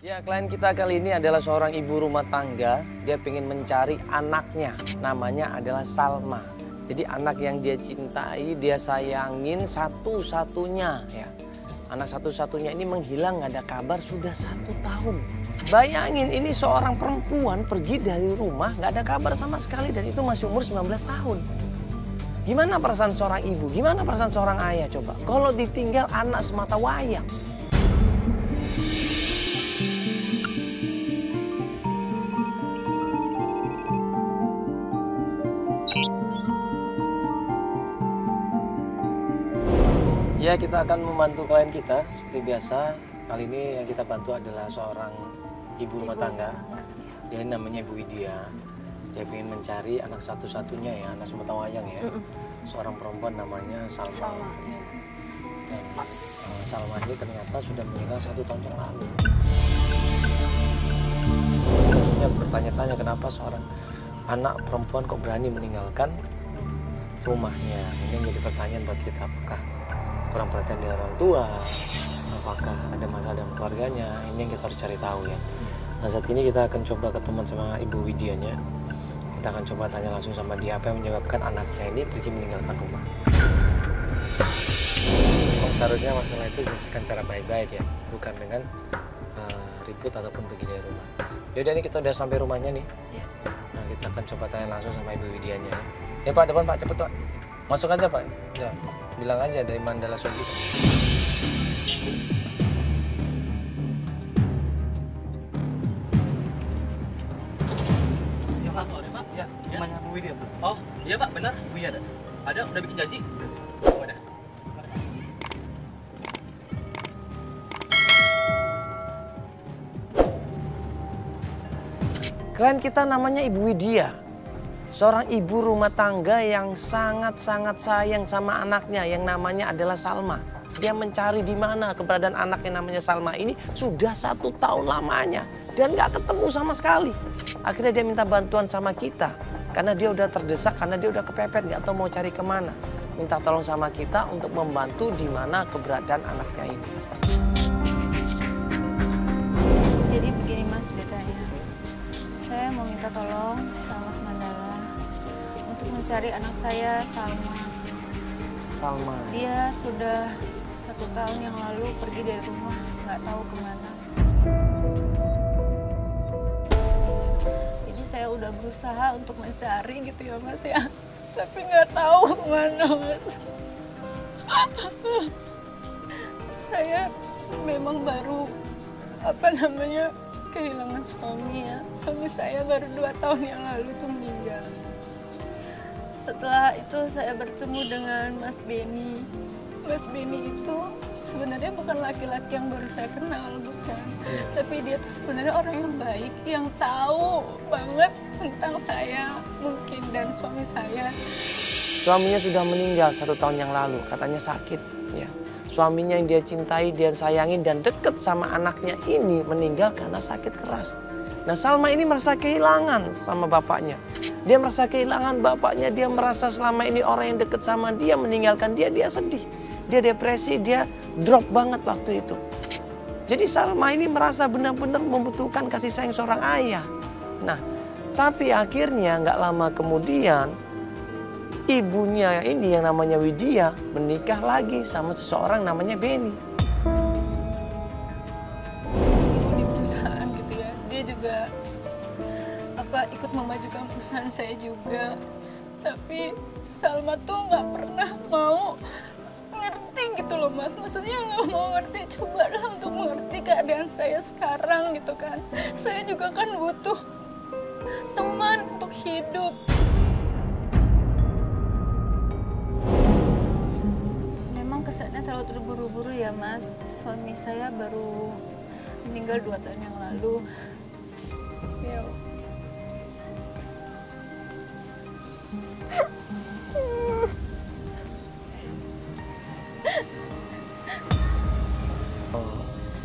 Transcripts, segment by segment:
Ya, klien kita kali ini adalah seorang ibu rumah tangga. Dia ingin mencari anaknya, namanya adalah Salma. Jadi anak yang dia cintai, dia sayangin satu-satunya ya. Anak satu-satunya ini menghilang, nggak ada kabar sudah 1 tahun. Bayangin ini seorang perempuan pergi dari rumah, nggak ada kabar sama sekali dan itu masih umur 19 tahun. Gimana perasaan seorang ibu, gimana perasaan seorang ayah coba? Kalau ditinggal anak semata wayang. Ya, kita akan membantu klien kita seperti biasa. Kali ini yang kita bantu adalah seorang ibu rumah tangga. Dia namanya Ibu Widya. Dia ingin mencari anak satu-satunya ya, anak semata wayang ya. Seorang perempuan namanya Salma. Dan Salma ini ternyata sudah meninggal 1 tahun yang lalu. Harusnya bertanya-tanya kenapa seorang anak perempuan kok berani meninggalkan rumahnya. Ini yang jadi pertanyaan buat kita, apakah kurang perhatian dari orang tua, apakah ada masalah dengan keluarganya, ini yang kita harus cari tahu ya. Nah, saat ini kita akan coba ketemu sama Ibu Widyanya. Kita akan coba tanya langsung sama dia apa yang menyebabkan anaknya ini pergi meninggalkan rumah. Seharusnya masalah itu diselesaikan secara baik-baik ya, bukan dengan ribut ataupun pergi dari rumah. Yaudah, ini kita udah sampai rumahnya nih. Nah, kita akan coba tanya langsung sama Ibu Widyanya. Ya Pak, depan Pak, cepet Pak. Masuk aja Pak. Ya, bilang aja dari Mandala Soji. Ya Pak, sore Pak. Ya, rumahnya Bu Widya. Oh, iya Pak, benar. Bu Widya ada. Ada, udah bikin janji. Oh, ada. Klien kita namanya Ibu Widya. Seorang ibu rumah tangga yang sangat-sangat sayang sama anaknya yang namanya adalah Salma. Dia mencari di mana keberadaan anak yang namanya Salma ini sudah 1 tahun lamanya. Dan nggak ketemu sama sekali. Akhirnya dia minta bantuan sama kita. Karena dia udah terdesak, karena dia udah kepepet, nggak tahu mau cari kemana. Minta tolong sama kita untuk membantu di mana keberadaan anaknya ini. Jadi begini Mas ceritanya. Saya mau minta tolong sama Mas Mandala untuk mencari anak saya, Salma. Salma. Dia sudah 1 tahun yang lalu pergi dari rumah, nggak tahu kemana. Jadi saya udah berusaha untuk mencari gitu ya Mas ya, tapi nggak tahu kemana Mas. Saya memang baru kehilangan suami ya. Suami saya baru 2 tahun yang lalu itu meninggal. Setelah itu saya bertemu dengan Mas Beni. Mas Beni itu sebenarnya bukan laki-laki yang baru saya kenal, bukan. Tapi dia tuh sebenarnya orang yang baik, yang tahu banget tentang saya mungkin dan suami saya. Suaminya sudah meninggal 1 tahun yang lalu, katanya sakit ya. Suaminya yang dia cintai, dia sayangi dan deket sama anaknya ini meninggal karena sakit keras. Nah, Salma ini merasa kehilangan sama bapaknya. Dia merasa kehilangan bapaknya, dia merasa selama ini orang yang deket sama dia meninggalkan dia, dia sedih. Dia depresi, dia drop banget waktu itu. Jadi Salma ini merasa benar-benar membutuhkan kasih sayang seorang ayah. Nah, tapi akhirnya nggak lama kemudian ibunya ini yang namanya Widya menikah lagi sama seseorang namanya Beni. Di perusahaan gitu ya, dia juga ikut memajukan perusahaan saya juga. Tapi Salma tuh nggak pernah mau ngerti gitu loh Mas. Maksudnya nggak mau ngerti, cobalah untuk mengerti keadaan saya sekarang gitu kan. Saya juga kan butuh teman untuk hidup. Kesannya terlalu terburu-buru ya Mas. Suami saya baru meninggal 2 tahun yang lalu. Ya. Oh,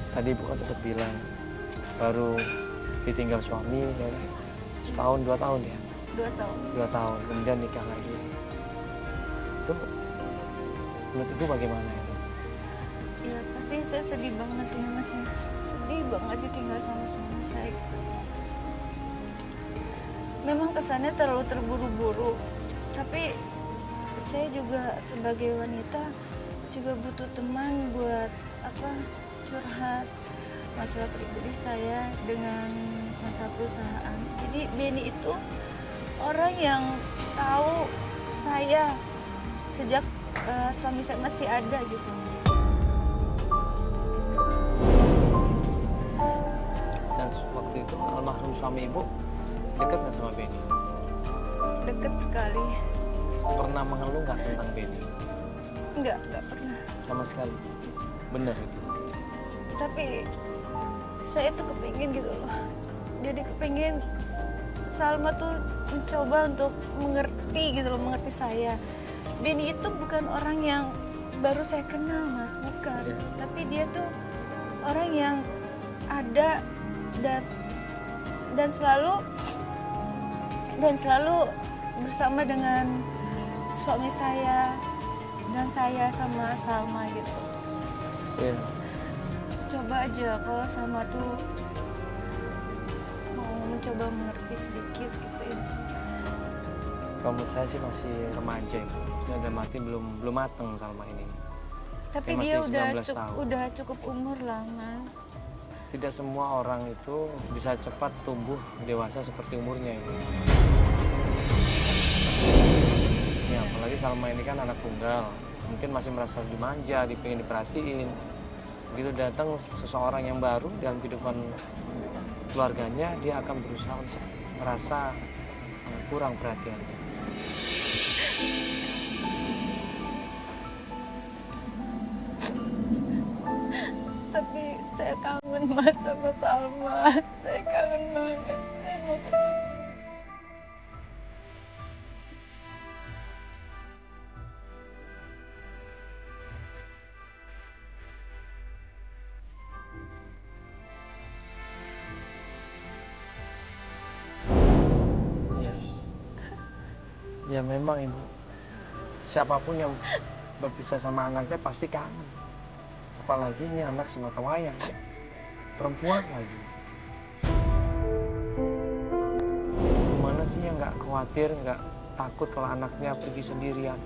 tadi Ibu kan sempat bilang baru ditinggal suami ya, 1 tahun 2 tahun ya? 2 tahun. 2 tahun, kemudian nikah lagi. Itu menurut Ibu bagaimana itu? saya sedih banget ya Mas, sedih banget ditinggal sama suami saya. Memang kesannya terlalu terburu-buru, tapi saya juga sebagai wanita juga butuh teman buat curhat masalah pribadi saya dengan masalah perusahaan. Jadi Benny itu orang yang tahu saya sejak suami saya masih ada gitu. Dan waktu itu almarhum suami ibu dekat nggak sama Benny? Deket sekali. Pernah mengeluh nggak tentang Benny? Enggak pernah. Sama sekali. Bener itu. Tapi saya tuh kepingin gitu loh. Jadi kepingin Salma tuh mencoba untuk mengerti gitu loh, mengerti saya. Benny itu bukan orang yang baru saya kenal Mas, bukan. Ya. Tapi dia tuh orang yang ada dan selalu bersama dengan suami saya dan saya sama Salma gitu. Iya. Coba aja kalau Salma tuh mau mencoba mengerti sedikit gitu ya. Kalau menurut saya sih masih remaja ya. Maksudnya udah mati belum mateng Salma ini. Tapi Kayak dia masih 19 tahun. udah cukup umur lah Mas. Tidak semua orang itu bisa cepat tumbuh dewasa seperti umurnya ini. Ya, apalagi Salma ini kan anak tunggal. Mungkin masih merasa dimanja, pengen diperhatiin. Begitu datang seseorang yang baru dalam kehidupan keluarganya, dia akan berusaha untuk merasa kurang perhatian. Tapi saya kangen Mas sama Salma. Saya kangen banget. Saya mau Ya memang Ibu, siapapun yang berpisah sama anaknya pasti kangen. Apalagi ini anak semata wayang, perempuan lagi. Gimana sih yang nggak khawatir, nggak takut kalau anaknya pergi sendirian?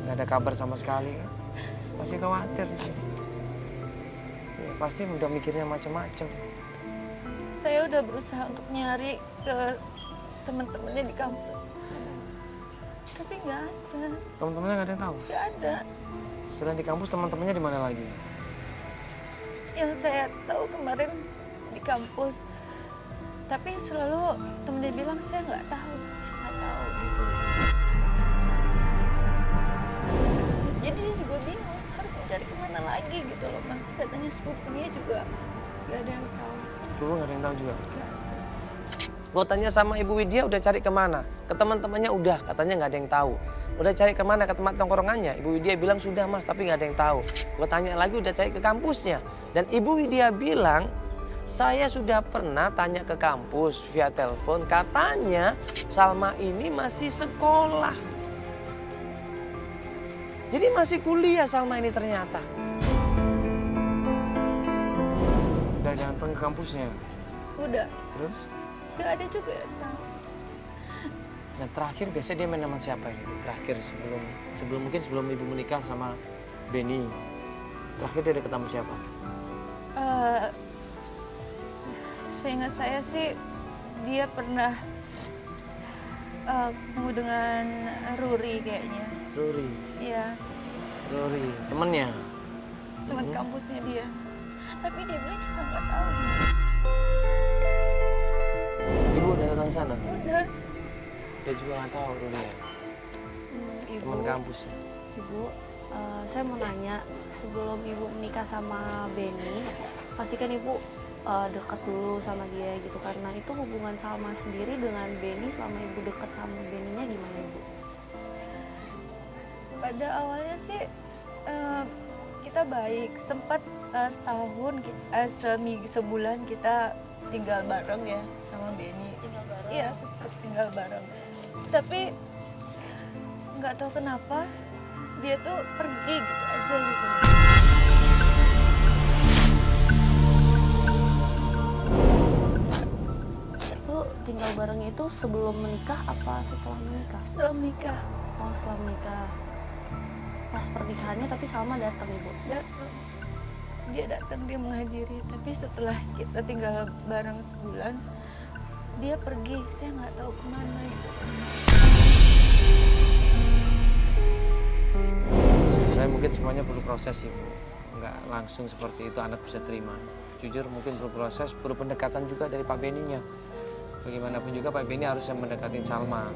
Nggak ada kabar sama sekali kan? Pasti khawatir di sini. Ya, pasti udah mikirnya macam-macam. Saya udah berusaha untuk nyari ke teman-temannya di kampus. Tapi nggak ada. Teman-temannya nggak ada yang tahu? Nggak ada. Selain di kampus, teman-temannya di mana lagi? Yang saya tahu kemarin di kampus. Tapi selalu temennya bilang saya nggak tahu gitu. Jadi dia juga bingung harus mencari kemana lagi gitu loh Mas. Saya tanya sepupunya juga nggak ada yang tahu. Dulu nggak ada yang tahu juga? Nggak. Gue tanya sama Ibu Widya udah cari kemana? Ke teman-temannya udah, katanya nggak ada yang tahu. Udah cari kemana? Ke tempat tongkrongannya? Ibu Widya bilang sudah Mas, tapi nggak ada yang tahu. Gue tanya lagi udah cari ke kampusnya. Dan Ibu Widya bilang, saya sudah pernah tanya ke kampus via telepon, katanya Salma ini masih sekolah. Jadi masih kuliah Salma ini ternyata. Udah datang ke kampusnya? Udah. Terus? Gak ada juga yang tahu. Nah terakhir biasanya dia main sama siapa ini? Terakhir sebelum ibu menikah sama Benny. Terakhir dia deket sama siapa? Seingat saya sih dia pernah ketemu dengan Ruri kayaknya. Ruri. Iya, Ruri, temennya. teman kampusnya dia. Tapi dia bilang juga nggak tahu. Ibu udah datang sana? Udah. Dia juga nggak tahu Ruri ya. Ibu, Teman kampusnya. Ibu, saya mau nanya, sebelum Ibu menikah sama Benny, pastikan Ibu dekat dulu sama dia gitu, karena itu hubungan Salma sendiri dengan Benny selama Ibu dekat sama Benny-nya gimana Ibu? Pada awalnya sih kita baik, sempat setahun, sebulan kita tinggal bareng ya sama Benny. Tinggal bareng? Iya, sempat tinggal bareng. Tapi nggak tahu kenapa dia tuh pergi gitu aja gitu. bareng itu sebelum menikah apa setelah menikah? Setelah menikah. Oh, setelah menikah. Pas pernikahannya tapi Salma datang, Ibu? Datang. Dia datang, dia menghadiri. Tapi setelah kita tinggal bareng sebulan, dia pergi. Saya nggak tahu kemana itu. Sebenarnya mungkin semuanya perlu proses sih, Bu. Nggak langsung seperti itu anak bisa terima. Jujur mungkin perlu proses, perlu pendekatan juga dari Pak Beninya. Bagaimanapun juga Pak Beni harus yang mendekatin Salma.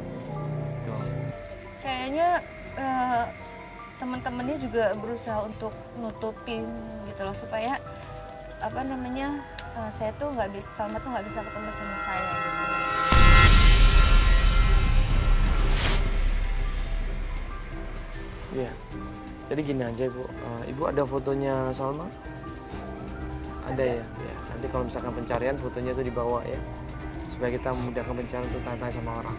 Tuh. Kayaknya teman-temannya juga berusaha untuk nutupin gitu loh, supaya apa namanya, saya tuh nggak bisa, Salma tuh nggak bisa ketemu sama saya gitu. Iya. Jadi gini aja Ibu, Ibu ada fotonya Salma? Ada ya? Ya. Nanti kalau misalkan pencarian fotonya itu dibawa ya, supaya kita memudahkan pencarian untuk tanya-tanya sama orang.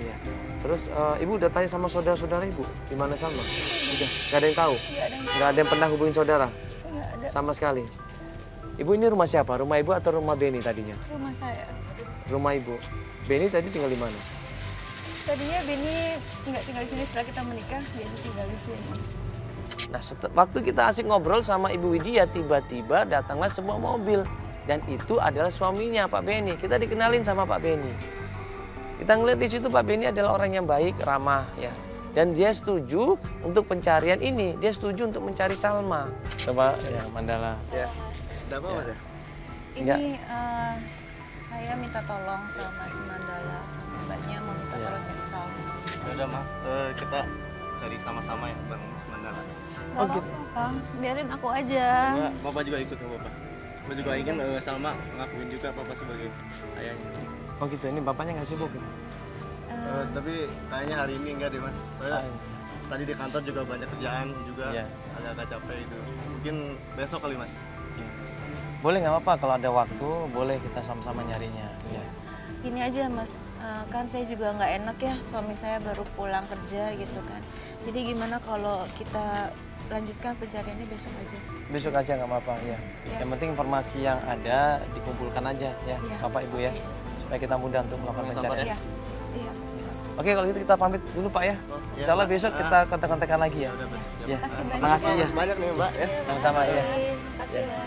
Iya. Terus Ibu udah tanya sama saudara-saudara Ibu, di mana Salma? Udah, nggak ada yang tahu? Nggak ada yang pernah hubungin saudara? Nggak ada. Sama sekali? Ibu ini rumah siapa? Rumah Ibu atau rumah Beni tadinya? Rumah saya. Rumah Ibu. Beni tadi tinggal di mana? Tadinya Beni nggak tinggal di sini, setelah kita menikah Beni tinggal di sini. Nah, waktu kita asik ngobrol sama Ibu Widya, tiba-tiba datanglah sebuah mobil. Dan itu adalah suaminya Pak Beni. Kita dikenalin sama Pak Beni. Kita ngeliat di situ Pak Beni adalah orang yang baik, ramah ya. Dan dia setuju untuk pencarian ini. Dia setuju untuk mencari Salma. Coba ya Mandala. Ya. Ada apa Mas ya? Ini saya minta tolong sama Mas Mandala, sama Mbaknya mau minta tolong cari Salma. Ya udah Mas, kita cari sama-sama ya Bang Mas Mandala. Gak apa-apa, biarin aku aja. Enggak, Bapak juga ikut nggak Bapak? Bapak juga ingin Salma ngakuin juga Bapak sebagai ayahnya. Oh gitu, ini bapaknya nggak sibuk ya? Tapi kayaknya hari ini enggak deh Mas. Saya tadi di kantor juga banyak kerjaan juga, agak-agak capek itu. Mungkin besok kali Mas. Boleh nggak apa-apa kalau ada waktu, boleh kita sama-sama nyarinya. Ya. Gini aja Mas, kan saya juga nggak enak ya, suami saya baru pulang kerja gitu kan. Jadi gimana kalau kita lanjutkan pencariannya besok aja? Besok aja nggak apa-apa ya. Yang penting informasi yang ada dikumpulkan aja ya, Bapak Ibu ya, supaya kita mudah untuk melakukan pencarian. Iya. Oke kalau gitu kita pamit dulu Pak ya. Insya Allah besok kita kontak-kontakan lagi ya. Ya. Makasih ya. Banyak nih Mbak ya. Sama-sama ya. Makasih ya.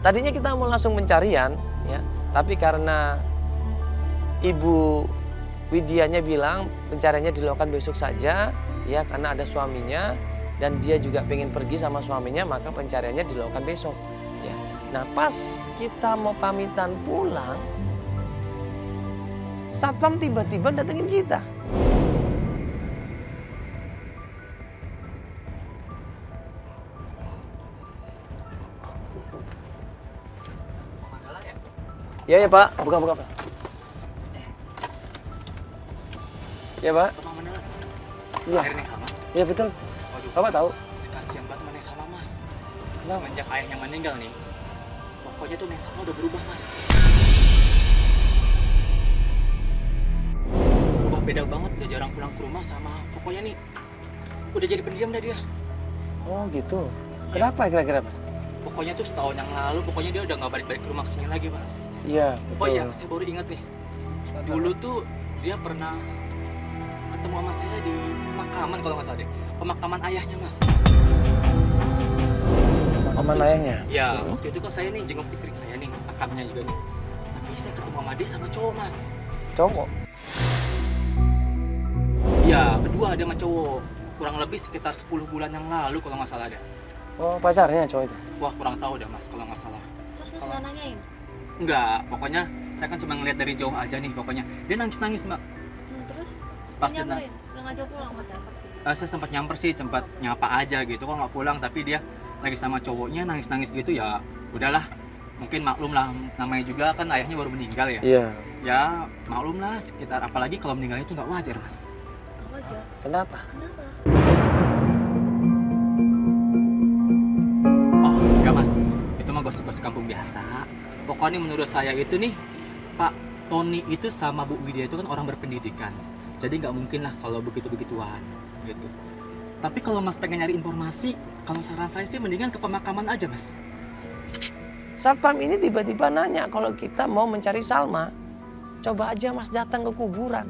Tadinya kita mau langsung pencarian ya, tapi karena Ibu Widyanya bilang pencariannya dilakukan besok saja ya, karena ada suaminya dan dia juga pengen pergi sama suaminya, maka pencariannya dilakukan besok ya. Nah pas kita mau pamitan pulang, satpam tiba-tiba datengin kita. Iya ya Pak, buka. Iya Pak. Iya. Yang sama. Iya betul. Waduh, Bapak tahu? Saya kasihan banget sama Neng Salma Mas. Kenapa? Semenjak ayahnya meninggal nih, pokoknya tuh Neng Salma udah berubah Mas. Berubah beda banget, udah jarang pulang ke rumah sama. Pokoknya nih, udah jadi pendiam dah dia. Oh gitu. Kenapa kira-kira Mas? Pokoknya tuh setahun yang lalu, pokoknya dia udah nggak balik-balik ke rumah kesini lagi Mas. Iya Oh betul. iya, saya baru ingat nih. Dulu tuh dia pernah ketemu sama saya di pemakaman kalau nggak salah deh. Pemakaman ayahnya Mas. Oman ayahnya? Ya, waktu itu kan saya nih jenguk istri saya nih, akamnya juga nih. Tapi saya ketemu sama dia sama cowok Mas. Cowok? Iya, berdua ada sama cowok. Kurang lebih sekitar 10 bulan yang lalu kalau nggak salah deh. Oh pacarnya cowok itu? Wah, kurang tahu dah Mas kalau nggak salah. Terus Mas nggak nanyain? Enggak, pokoknya saya kan cuma ngeliat dari jauh aja nih pokoknya. Dia nangis-nangis Mbak. Terus? Pas Nyamperin? Nggak ngajak pulang Mas? Saya sempat nyamper sih, sempat nyapa aja gitu, kok nggak pulang, tapi dia lagi sama cowoknya nangis-nangis gitu ya. Udahlah, mungkin maklum lah, namanya juga kan ayahnya baru meninggal ya. Iya. Ya maklum lah, sekitar apalagi kalau meninggal itu nggak wajar Mas. Nggak wajar. Kenapa? Kenapa? Oh enggak Mas, itu mah gosip-gosip kampung biasa. Pokoknya menurut saya itu nih, Pak Tony itu sama Bu Widya itu kan orang berpendidikan. Jadi nggak mungkin lah kalau begitu-begituan gitu. Tapi kalau Mas pengen nyari informasi, kalau saran saya sih mendingan ke pemakaman aja Mas. Satpam ini tiba-tiba nanya kalau kita mau mencari Salma, coba aja Mas datang ke kuburan.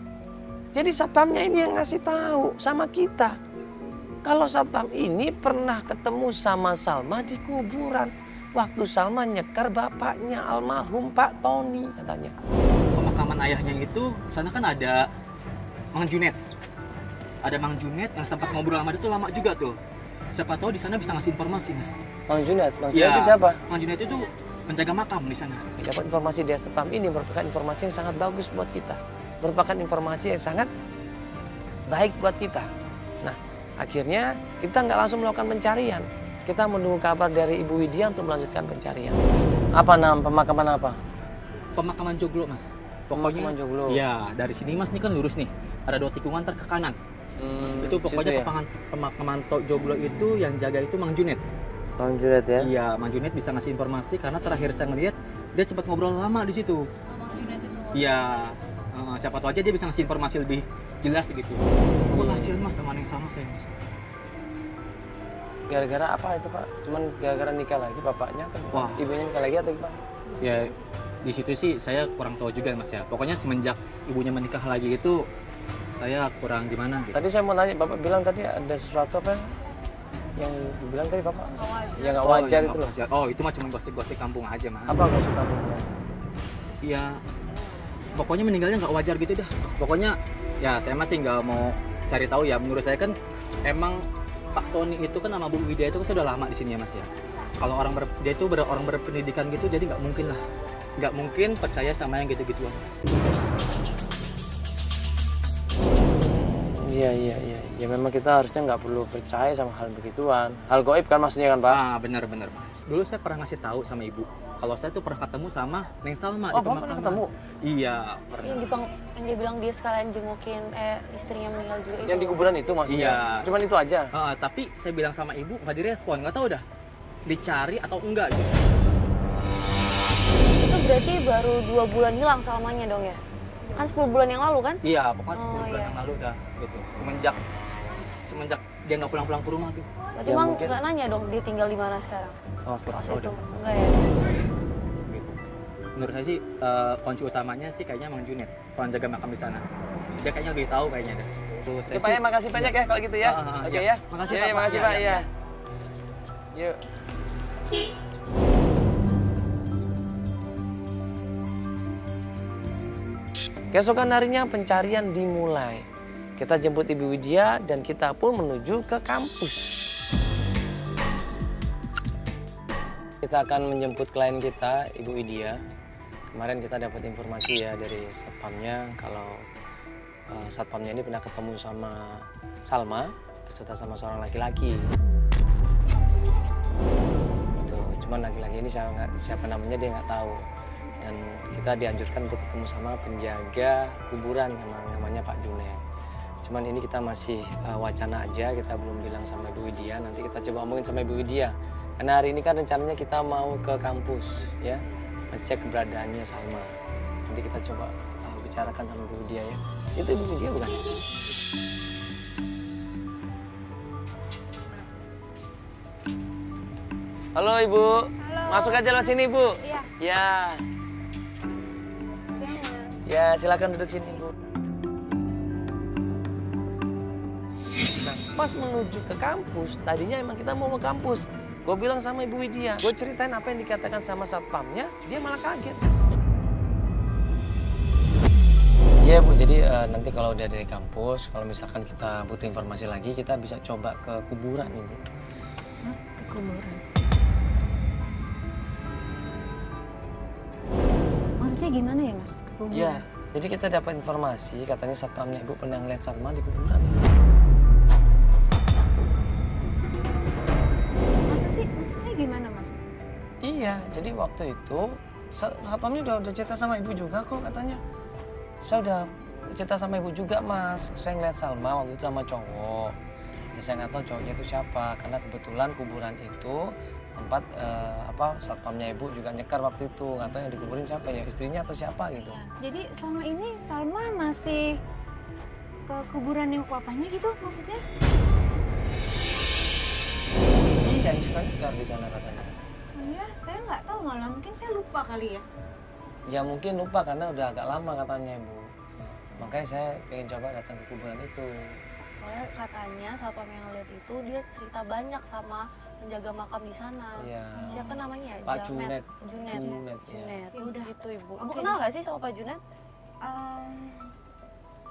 Jadi satpamnya ini yang ngasih tahu sama kita. Kalau satpam ini pernah ketemu sama Salma di kuburan. Waktu Salma nyekar bapaknya almarhum Pak Tony katanya. Pemakaman ayahnya itu, sana kan ada Mang Junet. Ada Mang Junet yang sempat ngobrol sama dia tuh lama juga tuh. Siapa tahu di sana bisa ngasih informasi, Mas. Mang Junet Ya, itu siapa? Mang Junet itu penjaga makam di sana. Dapat informasi dari satpam ini merupakan informasi yang sangat bagus buat kita. Merupakan informasi yang sangat baik buat kita. Nah, akhirnya kita nggak langsung melakukan pencarian. Kita menunggu kabar dari Ibu Widya untuk melanjutkan pencarian. Apa nama pemakaman apa? Pemakaman Joglo, Mas. Pemakaman Joglo. Ya, dari sini Mas, ini kan lurus nih. Ada 2 tikungan ke kanan. Itu pokoknya situ ya? pemakaman Joglo itu yang jaga itu Mang Junet. Mang Junet ya? Iya, Mang Junet bisa ngasih informasi karena terakhir saya ngeliat dia sempat ngobrol lama di situ. Mang Junet itu. Iya, siapa tahu aja dia bisa ngasih informasi lebih jelas gitu. Kok kasihan Mas sama yang sama saya, Mas. Gara-gara apa itu Pak? Cuman gara-gara nikah lagi bapaknya atau Wah. ibunya nikah lagi atau gimana? Ya di situ sih saya kurang tahu juga Mas ya. Pokoknya semenjak ibunya menikah lagi itu saya kurang gimana gitu. Tadi saya mau nanya, Bapak bilang tadi ada sesuatu apa yang dibilang tadi Bapak? Nggak wajar. Yang nggak wajar yang itu nggak loh. wajar. Oh, itu mah cuma gosip-gosip kampung aja, Mas. Apa maksud kamu? Iya, pokoknya meninggalnya nggak wajar gitu dah. Pokoknya ya saya masih nggak mau cari tahu ya. Menurut saya kan emang Pak Tony itu kan sama Bu Widya itu kan sudah lama di sini ya Mas ya. Kalau dia itu orang berpendidikan gitu, jadi nggak mungkin lah. Nggak mungkin percaya sama yang gitu-gituan. Iya. Ya memang kita harusnya nggak perlu percaya sama hal begituan. Hal goib kan maksudnya kan Pak? Ah, benar Mas. Dulu saya pernah ngasih tahu sama Ibu kalau saya tuh pernah ketemu sama Neng Salma Oh, di Bapak pemakaman. pernah ketemu? Iya, pernah. Yang dia bilang dia sekalian jengukin istrinya meninggal juga itu. Yang di kuburan itu maksudnya? Iya. Cuman itu aja? Tapi saya bilang sama Ibu nggak direspon, nggak tahu dah dicari atau enggak gitu. Itu berarti baru 2 bulan hilang Salmanya dong ya? Kan 10 bulan yang lalu kan? Iya, pokoknya 10 Oh, bulan iya. yang lalu dah gitu. Semenjak dia nggak pulang-pulang ke rumah tuh. Berarti Ya, Mang mungkin. nggak nanya dong dia tinggal di mana sekarang? Oh, kurang Pas tahu itu deh. enggak ya? Gitu. Menurut saya sih kunci utamanya sih kayaknya Mang Junet, orang jaga makam di sana. Dia kayaknya lebih tahu kayaknya deh. Tuh, saya Oke Pak ya, makasih banyak ya kalau gitu ya. Oke iya. ya. Makasih, Iya, Pak. makasih Iya, Pak. iya, Iya. Yuk. Keesokan harinya pencarian dimulai. Kita jemput Ibu Widya dan kita pun menuju ke kampus. Kita akan menjemput klien kita, Ibu Widya. Kemarin kita dapat informasi ya dari satpamnya kalau satpamnya ini pernah ketemu sama Salma beserta sama seorang laki-laki. Itu, cuman laki-laki ini siapa namanya dia nggak tahu. Dan kita dianjurkan untuk ketemu sama penjaga kuburan namanya Pak Junet. Cuman ini kita masih wacana aja, kita belum bilang sama Ibu Widya. Nanti kita coba omongin sama Ibu Widya. Karena hari ini kan rencananya kita mau ke kampus ya, ngecek keberadaannya Salma. Nanti kita coba bicarakan sama Ibu Widya ya. Itu Ibu Widya bukan? Halo Ibu. Halo. Masuk aja lewat sini Ibu. Iya. Ya. Ya, silakan duduk sini, Bu. Nah, pas menuju ke kampus, tadinya emang kita mau ke kampus. Gue bilang sama Ibu Widya, gue ceritain apa yang dikatakan sama satpamnya, dia malah kaget. Iya Bu, jadi nanti kalau udah dari kampus, kalau misalkan kita butuh informasi lagi, kita bisa coba ke kuburan Ibu. Hah? Ke kuburan? Maksudnya gimana ya Mas? Ke kuburan? Iya, jadi kita dapat informasi, katanya satpamnya Ibu pernah ngeliat Salma di kuburan Ibu. Masa sih? Maksudnya gimana Mas? Iya, jadi waktu itu satpamnya udah cerita sama Ibu juga kok katanya. Saya udah cerita sama Ibu juga Mas, saya ngeliat Salma waktu itu sama cowok. Ya saya nggak tahu cowoknya itu siapa, karena kebetulan kuburan itu tempat satpamnya Ibu juga nyekar waktu itu. Nggak tahu yang dikuburin siapa ya, istrinya atau siapa gitu. Jadi selama ini Salma masih ke kuburan yang papanya gitu maksudnya? Iya, yang suka nyekar di sana katanya. Oh iya, saya nggak tahu malah. Mungkin saya lupa kali ya. Ya mungkin lupa karena udah agak lama katanya Ibu. Makanya saya pengen coba datang ke kuburan itu. Soalnya katanya satpam yang lihat itu dia cerita banyak sama penjaga makam di sana. Iya. Siapa namanya ya? Pak Jamet. Junet. Junet. Ya. Junet. Ya udah. Gitu Ibu. Ibu Oke. kenal nggak sih sama Pak Junet?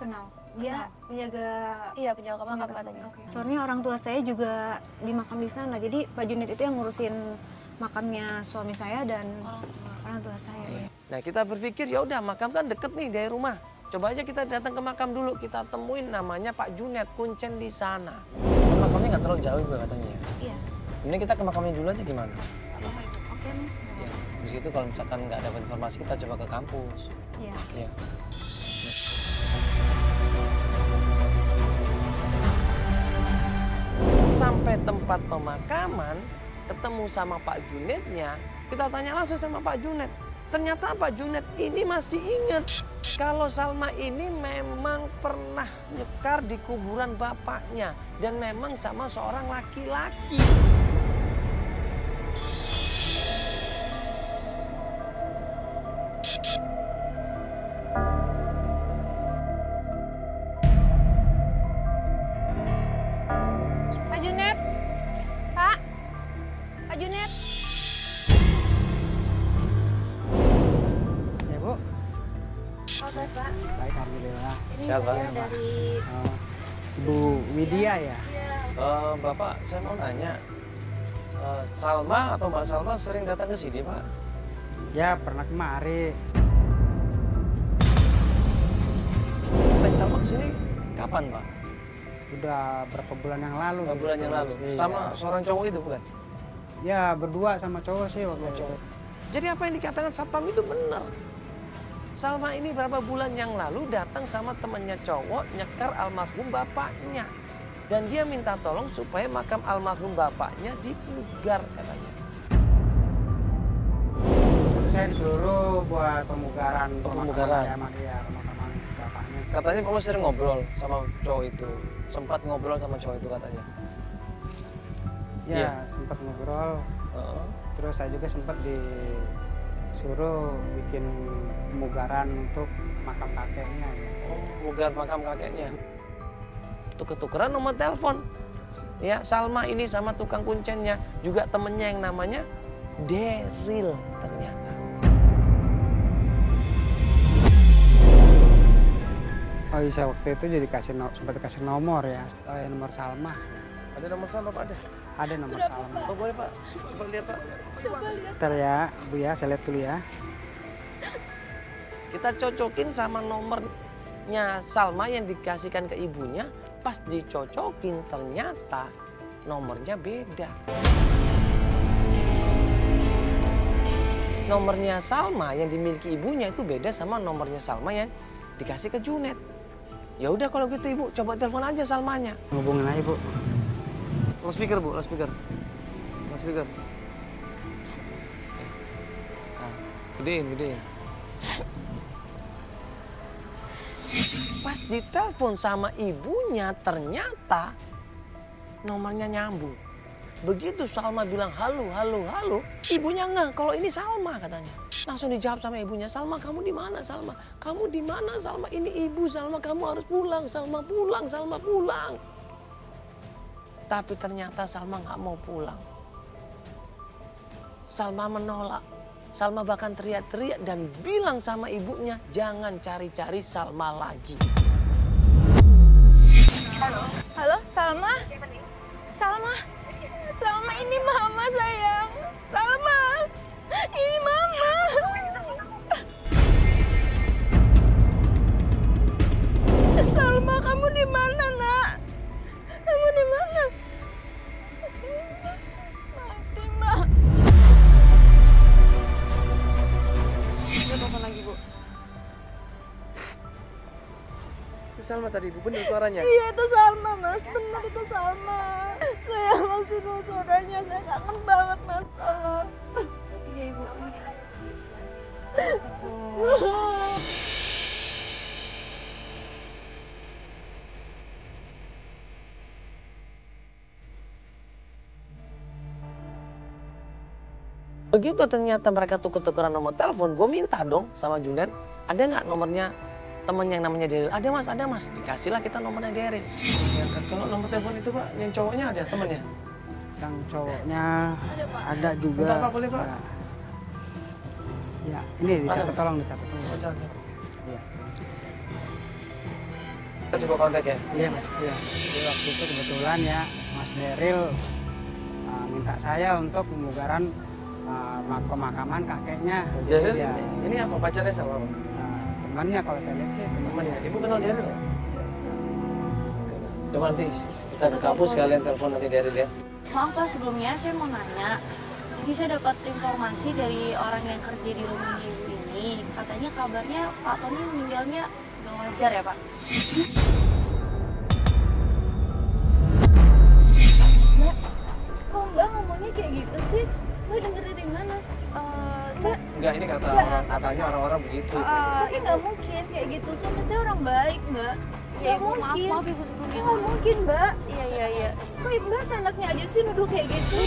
Kenal. Dia penjaga. Iya, penjaga makam katanya. Soalnya orang tua saya juga di makam di sana. Jadi Pak Junid itu yang ngurusin makamnya suami saya dan orang tua saya. Iya. Nah kita berpikir ya udah makam kan deket nih dari rumah. Coba aja kita datang ke makam dulu, kita temuin namanya Pak Junet, kuncen di sana. Makamnya nggak terlalu jauh Ibu katanya ya. Iya. Ini kita ke makamnya dulu aja gimana? Oke Mas. Ya. Di situ kalau misalkan nggak dapat informasi kita coba ke kampus. Iya. Ya. Sampai tempat pemakaman, ketemu sama Pak Junetnya, kita tanya langsung sama Pak Junet. Ternyata Pak Junet ini masih ingat kalau Salma ini memang pernah nyekar di kuburan bapaknya dan memang sama seorang laki-laki. Pak Junet. Pak. Pak Junet. Ya Bu, Oke Pak. baik alhamdulillah. Ini Siapa? saya dari Oh, Ibu Widya ya? Bapak, saya mau nanya, Salma atau Mbak Salma sering datang ke sini, Pak? Ya pernah kemari. Datang Salma ke sini kapan, Pak? Udah berapa bulan yang lalu. Beberapa bulan yang lalu. Iya. Sama seorang cowok itu, bukan? Ya berdua sama cowok sih waktu itu. Jadi apa yang dikatakan satpam itu benar. Salma ini berapa bulan yang lalu datang sama temannya cowok nyekar almarhum bapaknya. Dan dia minta tolong supaya makam almarhum bapaknya dipugar katanya. Saya disuruh buat pemugaran. Pemugaran. Pemakaman bapaknya. Katanya Bapak sering ngobrol sama cowok itu. Sempat ngobrol sama cowok itu katanya. Ya Iya. sempat ngobrol. Heeh. Terus saya juga sempat disuruh bikin pemugaran untuk makam kakeknya. Ya. Pugar makam kakeknya. Tuker-tukeran nomor telepon. Ya, Salma ini sama tukang kuncennya juga temennya yang namanya Daryl ternyata. Oh iya waktu itu jadi sempat dikasih nomor ya. Nomor Salma. Ada nomor Salma Pak? Ada nomor Salma. Oh boleh Pak, coba lihat Pak. Bentar ya Bu ya, saya lihat dulu ya. Kita cocokin sama nomornya Salma yang dikasihkan ke ibunya. Pas dicocokin ternyata nomornya beda. Nomornya Salma yang dimiliki ibunya itu beda sama nomornya Salma yang dikasih ke Junet. Ya udah kalau gitu Ibu, coba telepon aja Salmanya. Hubungin aja Bu. Loudspeaker Bu, loudspeaker. Loudspeaker. Nah, gedein. Pas ditelepon sama ibunya ternyata nomornya nyambung. Begitu Salma bilang halo, ibunya ngeh kalau ini Salma katanya. Langsung dijawab sama ibunya, Salma kamu di mana Salma? Kamu di mana Salma? Ini ibu Salma, kamu harus pulang. Salma pulang. Tapi ternyata Salma nggak mau pulang. Salma menolak. Salma bahkan teriak-teriak dan bilang sama ibunya, jangan cari-cari Salma lagi. Halo, Salma? Salma ini mama sayang. Salma, ini mama. Salma, kamu di mana, Nak? Kamu di mana? Mati, Mak. Ada apa lagi Bu? Itu Salma tadi Bu, bener suaranya? Iya, itu Salma, Mas. Benar itu Salma. Saya masih tahu suaranya. Saya kangen banget, Mas. Tolong. Iya Ibu. Begitu ternyata mereka tuker-tukeran nomor telepon, gue minta dong sama Junet, ada nggak nomornya temen yang namanya Daryl? Ada mas. Dikasihlah kita nomornya Daryl. Kalau nomor telepon itu Pak, yang cowoknya ada temennya? Yang cowoknya ada juga. Bentar, Pak, boleh, Pak? Ya, ini dicatat, tolong dicatat. Oh, catat. Iya. Kita coba kontak ya? Iya Mas. Iya. Jadi waktu itu kebetulan ya Mas Daryl minta saya untuk pembugaran pemakaman kakeknya. Daryl Ya, ini apa pacarnya sama apa? temannya kalau saya lihat sih Temannya. Ibu kenal Daryl nggak? Coba nanti kita ke kampus sekalian telepon nanti Daryl ya. Maaf Pak, sebelumnya saya mau nanya. Jadi saya dapat informasi dari orang yang kerja di rumah ibu ini. Katanya kabarnya Pak Tony meninggalnya gak wajar ya Pak? Mbak, kok Mbak ngomongnya kayak gitu sih? Mbak denger dari mana? Enggak, ini katanya orang-orang begitu. Tapi nggak mungkin kayak gitu. Suami saya orang baik, Mbak. Ya Nggak Ibu, mungkin. maaf Ibu sebelumnya. Nggak mungkin, Mbak. Iya. Kok Mbak seenaknya aja sih nuduh kayak gitu?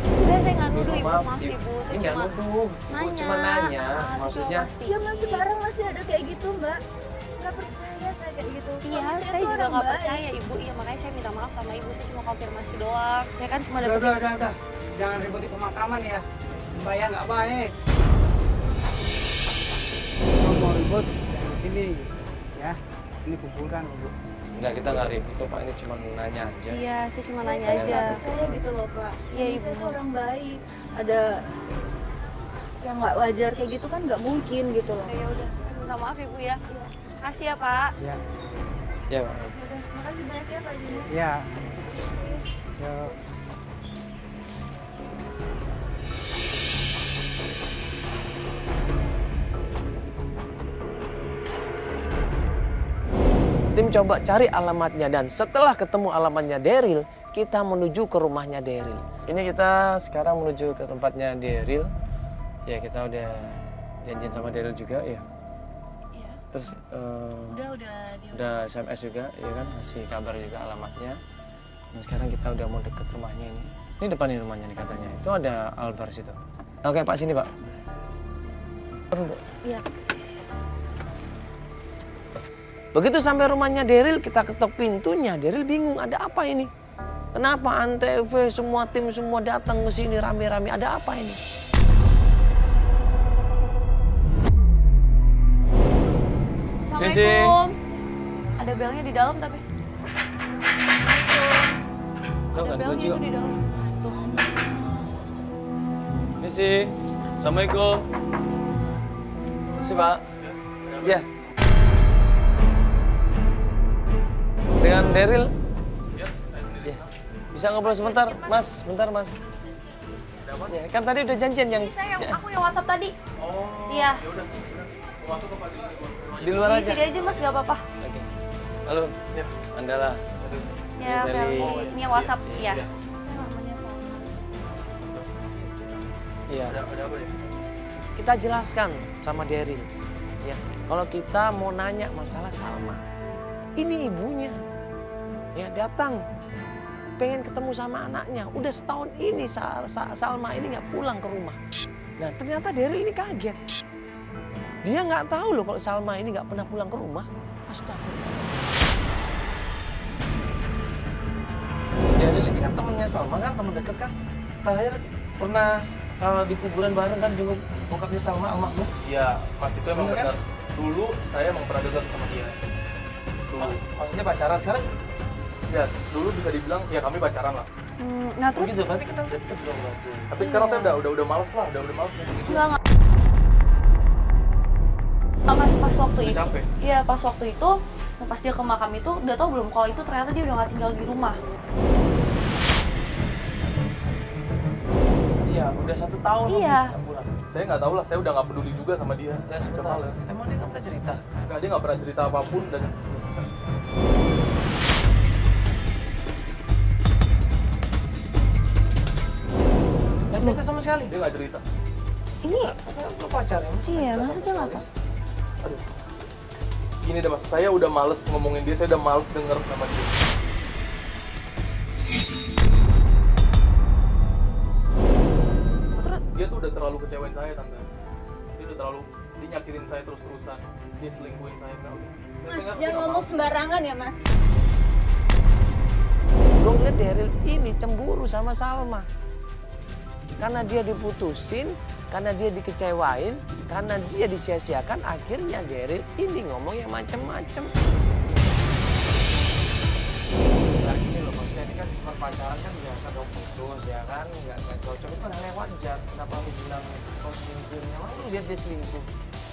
Enggak, saya nggak nuduh Ibu, Maaf, maaf Ibu. Saya Ini nggak cuma nuduh, Ibu cuma nanya. Maksudnya, Zaman sekarang masih ada kayak gitu, Mbak. Nggak percaya saya kayak gitu. Iya, Suami saya tuh juga orang nggak baik. percaya Ibu. Iya, makanya saya minta maaf sama Ibu. Saya cuma konfirmasi doang. Saya kan cuma Udah, dapat udah. Jangan ributin pemakaman ya. Mbak ya nggak baik. Kalau mau ribut dari sini ya. Ini kuburan Bu. enggak, kita nggak ribut tuh Pak, ini cuma nanya aja. Iya, saya cuma nanya Saya aja. nggak percaya gitu loh, Pak. Iya, Suami Ibu. saya tuh orang baik. Ada yang nggak wajar kayak gitu kan nggak mungkin gitu loh. Ya udah, saya minta maaf Ibu ya. Kasih ya Pak. Ya. Ya Pak. Udah, makasih banyak ya Pak Juni. Ya. Yuk. Tim coba cari alamatnya dan setelah ketemu alamatnya Daryl, kita menuju ke rumahnya Daryl. Ini kita sekarang menuju ke tempatnya Daryl. Ya kita udah janjian sama Daryl juga ya. Iya. Terus Udah udah SMS juga ya kan, ngasih kabar juga alamatnya. Dan sekarang kita udah mau deket rumahnya ini. Ini depan nih rumahnya nih katanya. Itu ada Albar situ. Oke Pak, sini Pak. Iya. Begitu sampai rumahnya Daryl, kita ketok pintunya. Daryl bingung, ada apa ini? Kenapa Antv semua tim semua datang ke sini rame-rame? Ada apa ini? Assalamualaikum. Ada belnya di dalam tapi. Tahu Ada kan belnya kunci itu kok. di dalam. Tuh. Misi, Assalamualaikum. Misi Pak. Ya. Dengan Daryl. Ya. Bisa ngobrol sebentar, Mas? Bentar, Mas. Ya, kan tadi udah janjian yang Ini saya aku yang WhatsApp tadi. Oh. Iya. di luar Di aja. sini aja Mas, gak apa-apa. Oke. Halo. Ya. Andala. Ya, dari- Feli. Ini yang WhatsApp, iya. Saya namanya Salma. Iya. Kita jelaskan sama Daryl. Ya, kalau kita mau nanya masalah Salma, ini ibunya. Ya, datang pengen ketemu sama anaknya. Udah setahun ini Salma ini nggak pulang ke rumah. Nah, ternyata Daryl ini kaget. Dia nggak tahu loh kalau Salma ini nggak pernah pulang ke rumah. Astagfirullah. Daryl ini kan temennya Salma kan, teman dekat kan. Terakhir pernah di kuburan bareng kan jenguk bokapnya Salma almarhum. Iya, Mas itu emang Bener kan? benar. Dulu saya emang pernah dekat sama dia. Dulu. Maksudnya pacaran sekarang? Ya, dulu bisa dibilang ya kami pacaran lah. Nah, terus Gitu, berarti kenal deket dong berarti. Tapi sekarang saya udah males lah, udah males kayak gitu. enggak. Mas, pas waktu Udah itu, capek. iya pas waktu itu, pas dia ke makam itu, udah tau belum kalau itu ternyata dia udah nggak tinggal di rumah. Iya, udah 1 tahun. Iya. lebih nggak pulang. Saya nggak tahu lah, saya udah nggak peduli juga sama dia. Ya Udah sebentar. males. Emang dia nggak pernah cerita? Nggak, dia nggak pernah cerita apapun dan Nggak cerita sama sekali? dia nggak cerita. Ini, Kata lo pacar ya? Masa iya, nggak cerita maksudnya sama apa? sekali sih? Aduh. Gini deh Mas, saya udah males ngomongin dia, saya udah males denger sama dia. terlalu kecewain saya tante. Dia udah terlalu dinyakitin saya terus-terusan. Dia selingkuhin saya. Mas, jangan ngomong sembarangan ya Mas. Gue ngeliat Daryl ini cemburu sama Salma. Karena dia diputusin, karena dia dikecewain, karena dia disia-siakan, akhirnya Daryl ini ngomong yang macem-macem. Nah ini loh, maksudnya ini kan cuma pacaran kan biasa dong putus ya kan, nggak cocok, itu kan hal yang wajar. Kenapa lu bilang kau selingkuhnya? Emang lu lihat dia selingkuh?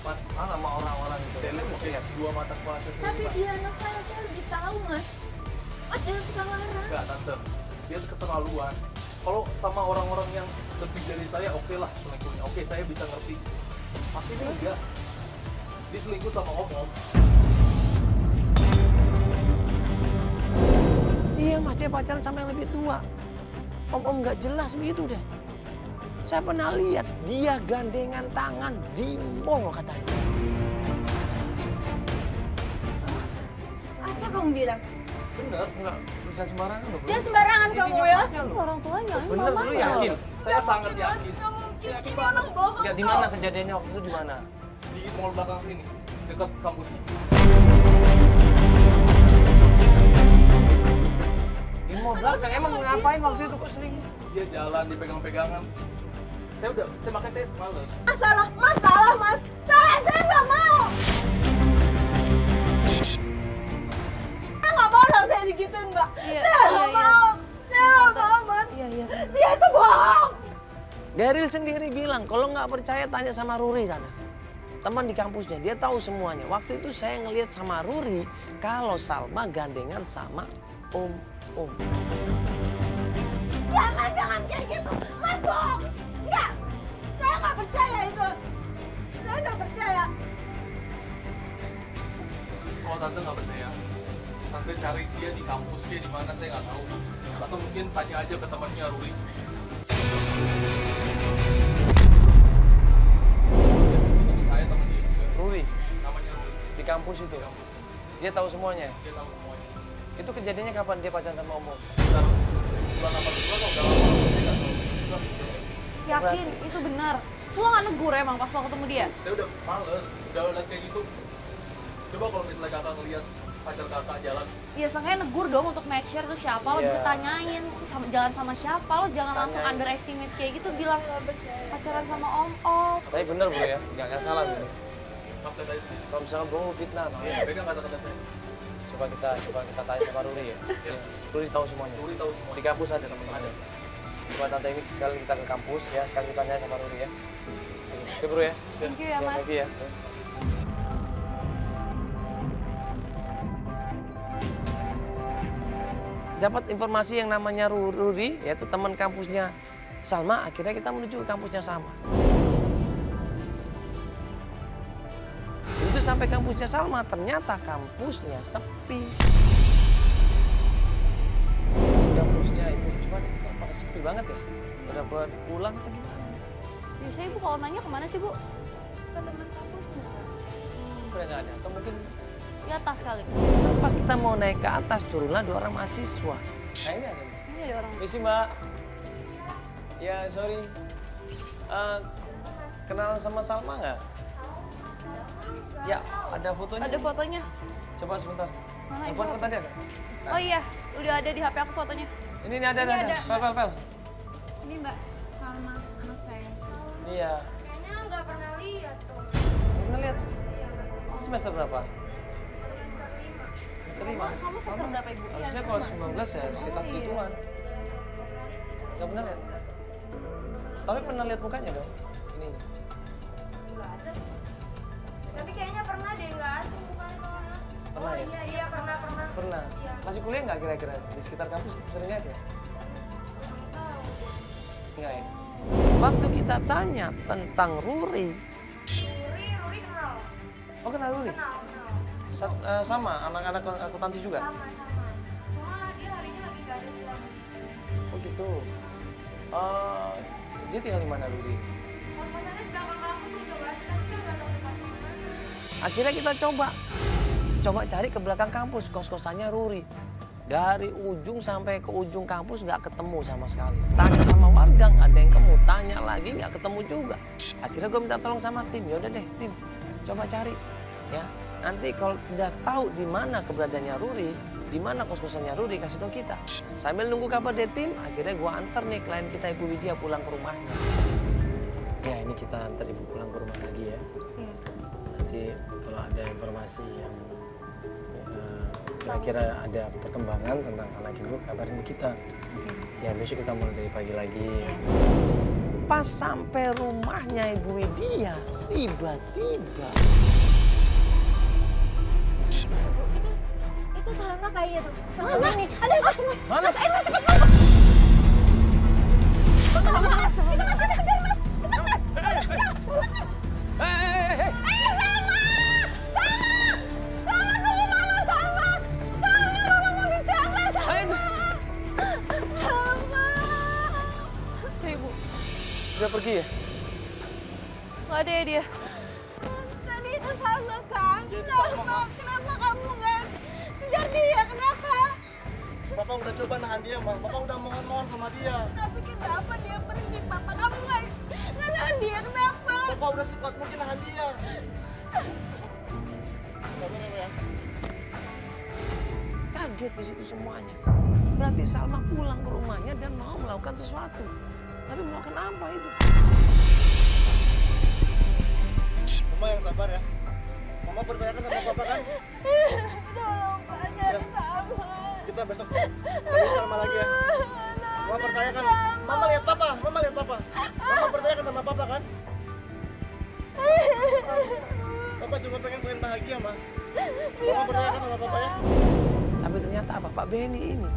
Mas, sama orang-orang itu. Saya lihat dua mata kepala saya Tapi sendiri. dia anak saya lebih tahu Mas. Mas jangan suka marah. Enggak tante, dia keterlaluan. Kalau sama orang-orang yang lebih dari saya, oke lah selingkuhnya. Oke, saya bisa ngerti. Tapi ini enggak. Dia selingkuh sama om-om. Iya mas, dia pacaran sama yang lebih tua. Om-om nggak jelas begitu deh. Saya pernah lihat dia gandengan tangan di mall katanya. Apa kamu bilang? Bener. Enggak bisa sembarangan loh. Dia sembarangan kamu ya? Orang tuanya, ini Bener, mama lu yakin? Saya sangat yakin. Gak mungkin, ini orang bohong. Ya di mana kejadiannya waktu itu di mana? Di mall belakang sini, dekat kampusnya. Di mall belakang. Emang ngapain waktu itu kok selingkuh? Dia jalan dipegang-pegangan. Makanya saya males. Salah, Mas, salah Mas. Salah, saya nggak mau. Saya nggak mau dong saya digituin Mbak. Iya, Saya nggak iya. mau. Saya nggak mau Mas. Iya, iya. Dia itu bohong. Daryl sendiri bilang kalau nggak percaya tanya sama Ruri sana. Teman di kampusnya, dia tahu semuanya. Waktu itu saya ngelihat sama Ruri kalau Salma gandengan sama om. Jangan kayak gitu. Mas bohong. Enggak. Saya nggak percaya itu. Saya nggak percaya. Kalau tante nggak percaya, tante cari dia di kampus, dia di mana saya nggak tahu. Atau mungkin tanya aja ke temannya Ruri. Teman saya teman dia juga. Ruri Namanya Ruri. di kampus itu. Di kampus. Dia tahu semuanya. Dia tahu semuanya. Itu kejadiannya kapan dia pacaran sama om? Sekitar bulan apa bulan udah lama saya nggak tahu. Yakin itu benar. Lo nggak negur emang pas lo ketemu dia? Saya udah males, udah lihat kayak gitu. Coba kalau misalnya kakak ngeliat pacar kakak jalan, Ya seenggaknya negur dong untuk make sure itu siapa, lo Iya. bisa tanyain jalan sama siapa, lo jangan langsung Tanyain. underestimate kayak gitu, bilang pacaran sama om. Tapi bener bro ya, nggak salah bro. pas lihat aja sendiri. Kalau misalkan bro fitnah, no? Iya, pegang kata-kata saya. coba kita tanya sama Ruri ya. Ruri tahu semuanya. Ruri tahu semua. Di kampus ada teman-teman. Ada. Coba tante ini sekali kita ke kampus ya, sekali kita tanya sama Ruri ya. Oke bro ya. Thank you ya mas. Thank you ya. Dapat informasi yang namanya Ruri, yaitu teman kampusnya Salma, akhirnya kita menuju ke kampusnya Salma. Itu sampai kampusnya Salma, ternyata kampusnya sepi. Kampusnya ibu cuma kok pada sepi banget ya? Udah buat pulang atau gimana? Biasanya ibu kalau nanya kemana sih bu? Ke teman kampusnya. Udah nggak ada, atau mungkin Di atas kali. pas kita mau naik ke atas turunlah 2 orang mahasiswa. Nah ini ada nih. Ini ada orang. Misi mbak. Ya sorry. Kenal sama Salma nggak? Ya ada fotonya. Ada fotonya. Coba sebentar. Mana Handphone ibu? kan tadi ada? Oh iya, udah ada di HP aku fotonya. Ini ada. Ini ada. Pel. Ini Mbak Salma, anak saya. Iya. Kayaknya nggak pernah lihat tuh. Pernah lihat? Semester berapa? Semester 5. Sama semester berapa ibu? Harusnya kalau 19 ya sekitar segituan. Nggak pernah lihat? Tapi pernah lihat mukanya dong? Ini. Tapi kayaknya pernah deh, nggak asing bukan soalnya. Pernah ya? Iya pernah. Pernah. Iya. Masih kuliah nggak kira-kira? Di sekitar kampus sering lihat ya? Enggak ya? Waktu kita tanya tentang Ruri. Ruri kenal. Oh kenal Ruri? Kenal. Sama, anak-anak akuntansi juga? Sama. Cuma dia hari ini lagi nggak ada jam. Oh gitu. Dia tinggal di mana Ruri? Kos-kosannya di belakang kampus nih, coba aja. Tapi saya nggak tahu tempatnya di mana. Akhirnya kita coba cari ke belakang kampus kos-kosannya Ruri. Dari ujung sampai ke ujung kampus nggak ketemu sama sekali. Tanya sama warga nggak ada yang ketemu, tanya lagi nggak ketemu juga. Akhirnya gue minta tolong sama tim, ya udah deh tim, coba cari. Ya, nanti kalau udah tahu di mana keberadaannya Ruri, di mana kos-kosannya Ruri, kasih tahu kita. Sambil nunggu kabar dari tim, akhirnya gue antar nih klien kita Ibu Widya pulang ke rumahnya. Ya ini kita antar Ibu pulang ke rumah lagi ya. Nanti kalau ada informasi yang kira-kira ada perkembangan tentang anak ibu, kabarin kita. Ya besok kita mulai dari pagi lagi. Pas sampai rumahnya Ibu Widya, tiba-tiba Itu Salma kayaknya tuh. Salma nih, ada yang mas. Mana? Mas, ayo mas, cepet masuk. Itu mas, kita kejar mas. Cepet mas. Cepet mas. Hei. Udah pergi ya? Nggak ada ya dia. Mas, tadi itu Salma kan? Salma, kenapa kamu nggak kejar dia? Kenapa? Bapak udah coba nahan dia, Mbak. Bapak udah mohon-mohon sama dia. Tapi kenapa dia pergi, Papa? Kamu nggak nahan dia, kenapa? Bapak udah sekuat mungkin nahan dia. Sabar ya. Kaget di situ semuanya. Berarti Salma pulang ke rumahnya dan mau melakukan sesuatu. Tapi melakukan apa itu? Mama yang sabar ya. Mama percayakan sama Papa kan? Tolong Pak, cari Salma. Kita besok cari Salma lagi ya. Mama percayakan. Mama lihat Papa. Mama lihat Papa. Mama percayakan sama Papa kan? Papa juga pengen bahagia, Ma. Mama percayakan sama Papa ya. Tapi ternyata apa? Pak Benny ini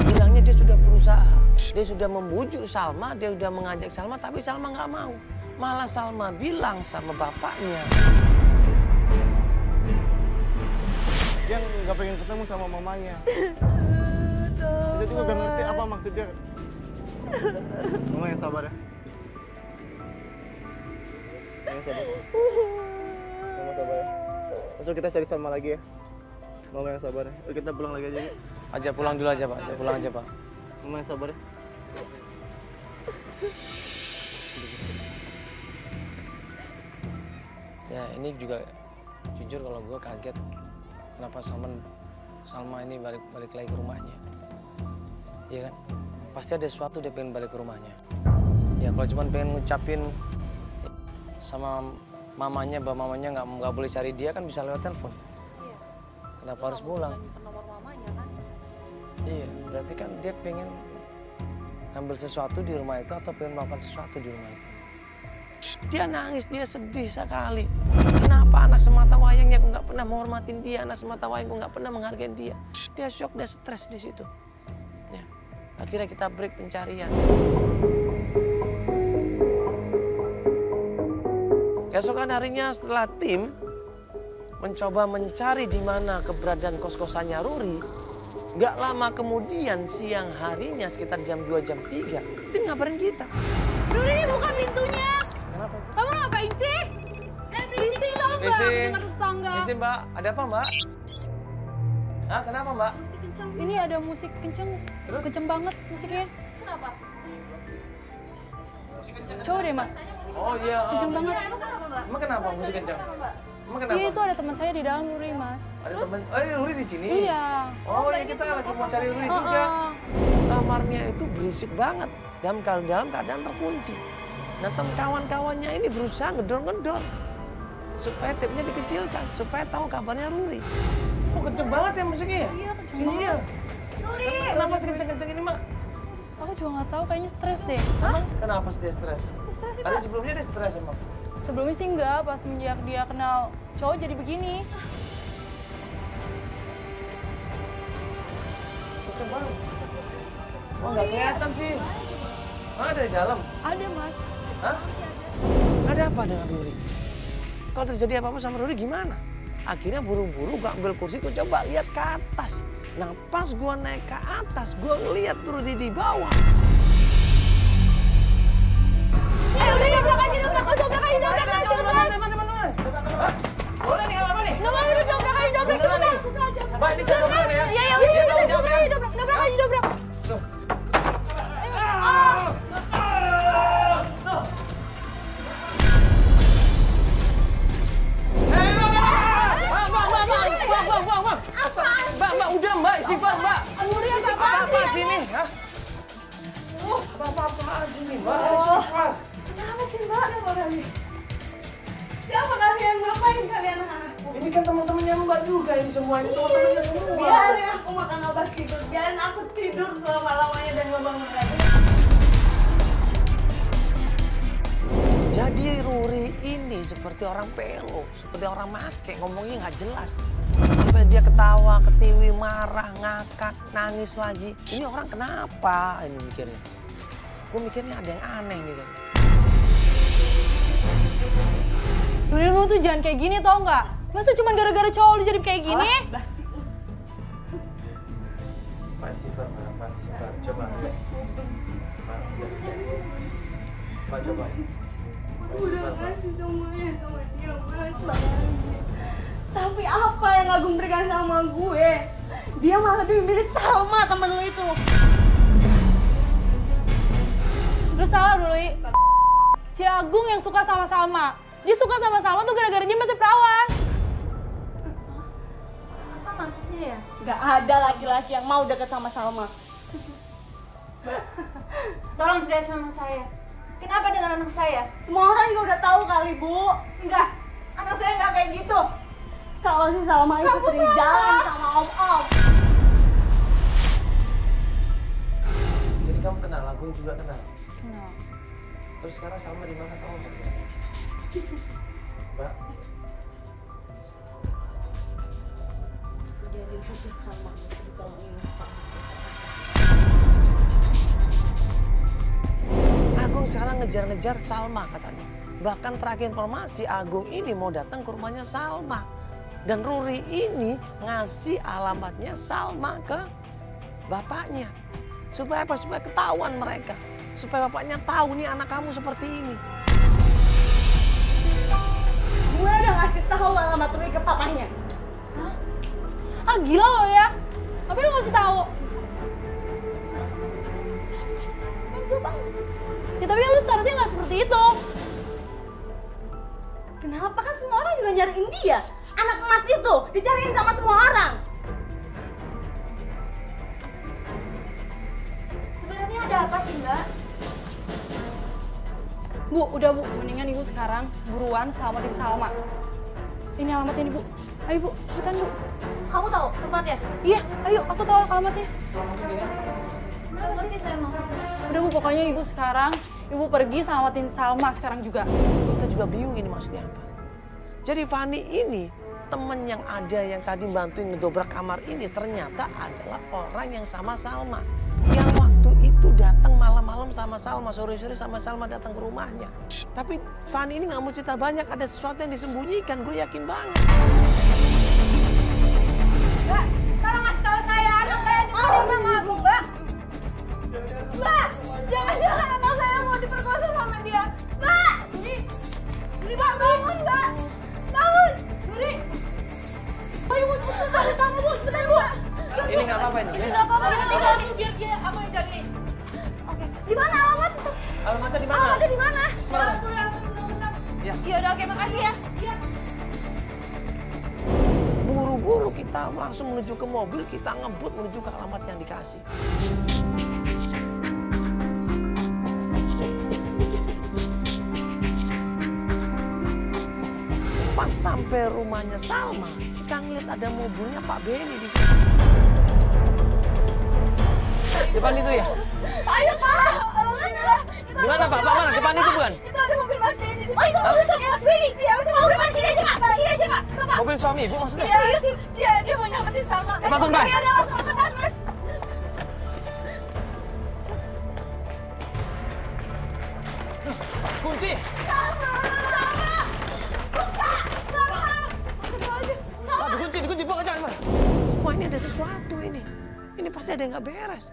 bilangnya dia sudah berusaha. Dia sudah membujuk Salma, dia sudah mengajak Salma, tapi Salma nggak mau. Malah Salma bilang sama bapaknya. Dia nggak pengen ketemu sama mamanya. Dia juga nggak ngerti apa maksud dia. Mama yang sabar ya. Mama sabar. Mama sabar ya. Besok kita cari Salma lagi ya. Mama yang sabar ya. Yuk kita pulang lagi aja yuk. Aja pulang dulu aja Pak, aja pulang aja Pak. Mama yang sabar ya. Ya ini juga jujur kalau gue kaget kenapa Salma ini balik lagi ke rumahnya. Iya kan? Pasti ada sesuatu dia pengen balik ke rumahnya. Ya kalau cuma pengen ngucapin sama mamanya bahwa mamanya nggak boleh cari dia kan bisa lewat telepon. Iya. Kenapa harus pulang? Nomor mamanya kan. Iya, berarti kan dia pengen ngambil sesuatu di rumah itu atau pengen melakukan sesuatu di rumah itu. Dia nangis, dia sedih sekali. Kenapa anak semata wayangnya aku nggak pernah menghormatin dia, anak semata wayangku nggak pernah menghargai dia. Dia shock, dia stres di situ. Ya. Akhirnya kita break pencarian. Keesokan harinya setelah tim mencoba mencari di mana keberadaan kos-kosannya Ruri, nggak lama kemudian siang harinya sekitar jam 2 jam 3, tim ngabarin kita. Ruri, buka pintunya. Kenapa itu? Kamu ngapain sih? Berisik tau nggak? Berisik. Dengar tetangga. Isi Mbak, ada apa Mbak? Hah, kenapa Mbak? Musik kencang. Ini ada musik kencang. Terus? Kencang banget musiknya. Kenapa? Coba deh mas. Oh iya. Kencang banget. Emang kenapa musik kencang? Emang kenapa? Iya itu ada teman saya di dalam Ruri mas. Ada teman. Oh, ini Ruri di sini. Iya. Oh, ya kita lagi mau cari Ruri juga. Kamarnya itu berisik banget. Dalam keadaan terkunci. Nah, kawan-kawannya ini berusaha ngedor-ngedor supaya tipnya dikecilkan, supaya tahu kabarnya Ruri. Oh, kenceng banget ya musiknya ya? Iya kencang Iya. banget. Ruri. Kenapa sih kenceng-kenceng ini, Mak? Aku juga nggak tahu kayaknya stres deh. Emang kenapa sih dia stres? Stres sih Tadi pak. sebelumnya dia stres emang? Sebelumnya sih enggak, pas semenjak dia kenal cowok jadi begini. Kenceng banget. Oh, nggak kelihatan sih. Ada di dalam? Ada mas. Hah? Ada apa dengan Ruri? Kalau terjadi apa-apa sama Ruri gimana? Akhirnya buru-buru gua ambil kursi, gua coba lihat ke atas. Nah pas gua naik ke atas, gua ngeliat Ruri di bawah. Udah dobrak aja, dobrak aja. Teman-teman. Boleh nih apa nih? Nggak mau, udah dobrak aja, dobrak cepetan. Mbak, ini saya dobrak ya. Iya, udah Dia tahu jawab ya. maju dobrak. Mbak, udah mbak, istighfar mbak. Apa sini? Apa sini mbak, istighfar. Kenapa sih mbak? Siapa kalian? Ngapain kalian anak-anak? Ini kan teman-temannya mbak juga ini semua, ini teman-temannya semua. Biarin aku makan obat tidur, biarin aku tidur selama-lamanya dan ngebangun lagi. Jadi Ruri ini seperti orang pelo, seperti orang make, ngomongnya nggak jelas. Sampai dia ketawa, ketiwi, marah, ngakak, nangis lagi. Ini orang kenapa ini mikirnya? Gue mikirnya ada yang aneh nih kan. Ruri, lu tuh jangan kayak gini tau nggak? Masa cuma gara-gara cowok lu jadi kayak gini? Pak Istighfar, coba. Pak, coba. Udah kasih semuanya sama dia, Mas. Tapi apa yang Agung berikan sama gue? Dia malah lebih memilih Salma, temen lu itu. Lu salah, Ruli. Si Agung yang suka sama Salma. Dia suka sama Salma tuh gara-gara dia masih perawan. Apa maksudnya ya? Gak ada laki-laki yang mau deket sama Salma. Tolong cerita sama saya. Kenapa dengan anak saya? Semua orang juga udah tahu kali, Bu. Enggak, anak saya nggak kayak gitu. Kalau si Salma itu sering jalan sama om-om. Jadi kamu kenal, Agung juga kenal? Kenal. Terus sekarang Salma di mana kamu kenal? Mbak? Biarin aja Salma ditolongin Pak. Agung sekarang ngejar-ngejar Salma katanya. Bahkan terakhir informasi Agung ini mau datang ke rumahnya Salma. Dan Ruri ini ngasih alamatnya Salma ke bapaknya. Supaya apa? Supaya ketahuan mereka. Supaya bapaknya tahu nih anak kamu seperti ini. Gue udah ngasih tahu alamat Ruri ke papanya. Hah? Ah gila lo ya. Tapi lo ngasih tahu. Ya tapi kan lu seharusnya nggak seperti itu. Kenapa kan semua orang juga nyariin dia? Anak emas itu dicariin sama semua orang. Sebenarnya ada apa sih, Mbak? Bu, udah Bu, mendingan Ibu sekarang buruan selamatin Salma. Ini alamatnya nih Bu. Ayo Bu, cepetan Bu. Kamu tahu tempatnya? Iya, ayo aku tahu alamatnya. Nggak ngerti saya maksudnya. Udah Bu, pokoknya Ibu sekarang, Ibu pergi selamatin Salma sekarang juga. Kita juga bingung ini maksudnya apa. Jadi Fani ini temen yang ada yang tadi bantuin ngedobrak kamar ini ternyata adalah orang yang sama Salma. Yang waktu itu datang malam-malam sama Salma, sore-sore sama Salma datang ke rumahnya. Tapi Fani ini nggak mau cerita banyak, ada sesuatu yang disembunyikan, gue yakin banget. Mbak, tolong kasih tahu saya anak saya dimana sama aku, Mbak. Mbak, jangan-jangan anak saya mau diperkosa sama dia. Mbak, Duri, Mbak, bangun, Mbak. Bangun, Duri. Oh, Ibu, sama Bu, cepetan Bu. Ini nggak apa-apa ini. Nggak apa-apa, tinggal Bu, biar dia aku yang jagain. Oke, di mana alamat? Alamatnya di mana? Alamatnya di mana? Jalan Duri, langsung undang-undang. Ya. Iya, udah, oke, makasih ya. Iya. Buru-buru kita langsung menuju ke mobil, kita ngebut menuju ke alamat yang dikasih. Pas sampai rumahnya Salma, kita ngeliat ada mobilnya Pak Benny di sini. Depan itu ya? Ayo, Pak. Alhamdulillah. Di mana Pak? Pak mana? Depan itu bukan? Itu ada mobil Mas Benny. Oh, itu mobil Mas Benny. Iya, itu mobil Mas Benny aja, Pak. Sini aja, Pak. Ke, Pak. Mobil suami ibu maksudnya? Iya, dia mau nyelamatin Salma. Bangun, Pak. Iya, udah langsung ke depan, Mas. Kunci! Salma. Buka. Salma. Salma. Dikunci, buka jangan Mas. Wah ini ada sesuatu ini. Ini pasti ada yang nggak beres.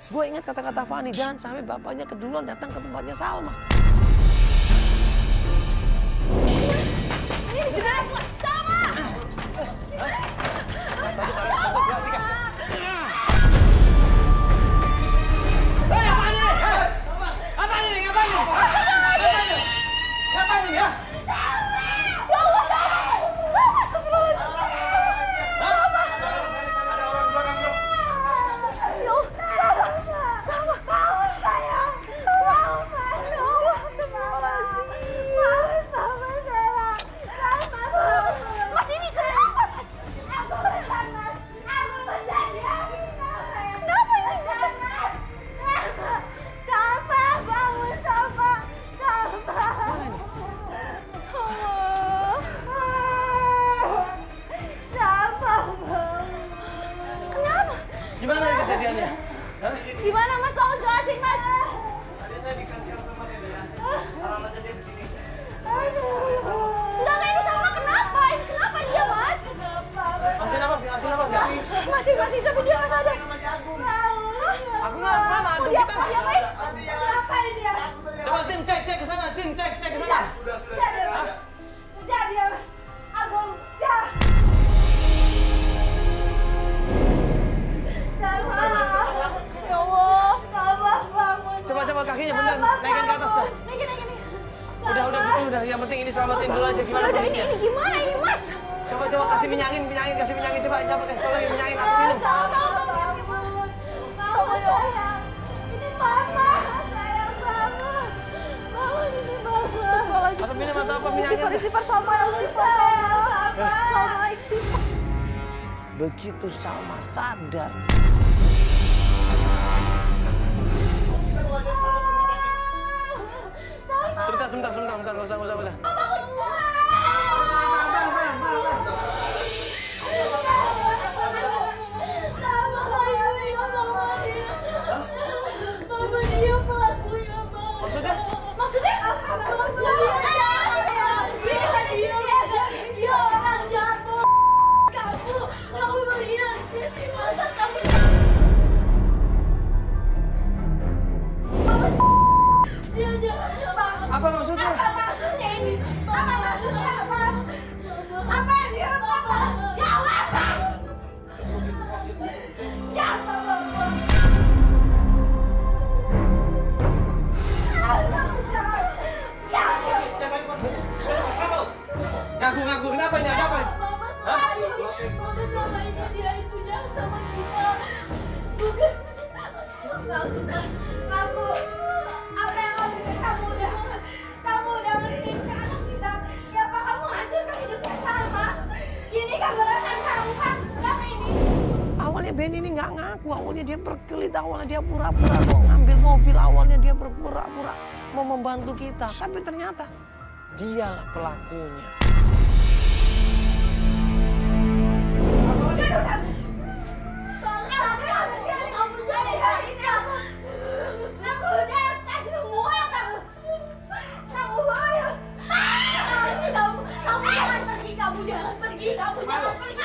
Gue ingat kata-kata Fani, jangan sampai bapaknya keduluan datang ke tempatnya Salma. Ini jelas, Salma. Tin, cek ke sana. Jadi Agung, ya. Salma. Ya Allah, Salma bangun. Coba kakinya bener, naikin ke atas. Naikin. Udah. Yang penting ini selamatin dulu aja gimana kondisinya. Ini gimana ini, Mas? Coba kasih minyangin, coba tolongin minyangin atau minum. Mama sayang, ini Mama sayang banget. Bangun ini Mama. Atau minum atau apa minyangin? Istighfar Salma, Salma istighfar. Begitu Salma sadar, sebentar, nggak usah. Maksudnya? Dia orang jahat. Kamu berkhianat. Masa kamu dia jahat sama aku. Apa maksudnya? Apa maksudnya ini? Apa maksudnya apa? Apa yang dia apa? Jawab, Pak! Jawab, Pak! Ngaku, kenapa ini? Ada apa? Mama selama ini dia itu jahat sama kita. Bukan. Ngaku. Apa yang kamu udah ngeridik ke anak kita. Ya apa kamu hancurkan hidupnya Salma? Ini kan balasan kamu, Pak. Kenapa ini? Awalnya Benny ini nggak ngaku, awalnya dia berkelit, awalnya dia pura-pura mau ngambil mobil, awalnya dia berpura-pura mau membantu kita. Tapi ternyata dialah pelakunya. Aku udah kasih semua kamu. Kamu bayar. Kamu jangan pergi. Kamu jangan pergi. Kamu jangan pergi.